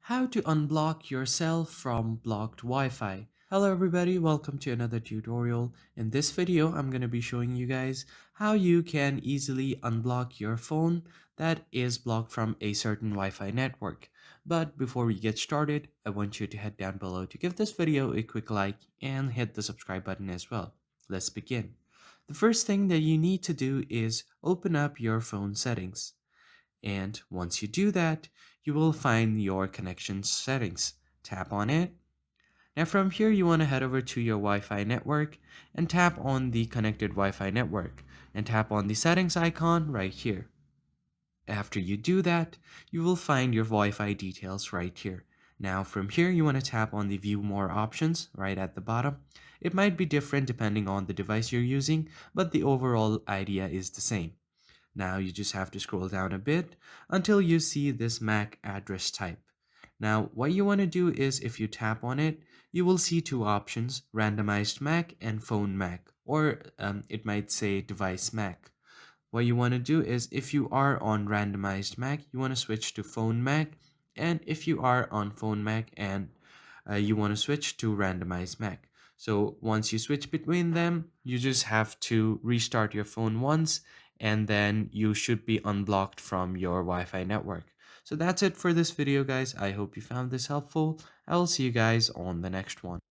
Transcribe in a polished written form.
How to unblock yourself from blocked Wi-Fi. Hello everybody, welcome to another tutorial. In this video, I'm going to be showing you guys how you can easily unblock your phone that is blocked from a certain Wi-Fi network. But before we get started, I want you to head down below to give this video a quick like and hit the subscribe button as well. Let's begin. The first thing that you need to do is open up your phone settings. And once you do that, you will find your connection settings. Tap on it. Now from here, you want to head over to your Wi-Fi network and tap on the connected Wi-Fi network and tap on the settings icon right here. After you do that, you will find your Wi-Fi details right here. Now from here, you want to tap on the view more options right at the bottom. It might be different depending on the device you're using, but the overall idea is the same. Now you just have to scroll down a bit until you see this MAC address type. Now what you want to do is if you tap on it, you will see two options, randomized MAC and phone MAC, or it might say device MAC. What you want to do is if you are on randomized MAC, you want to switch to phone MAC, and if you are on phone MAC and you want to switch to randomized MAC. So once you switch between them, you just have to restart your phone once and then you should be unblocked from your Wi-Fi network. So that's it for this video, guys. I hope you found this helpful. I will see you guys on the next one.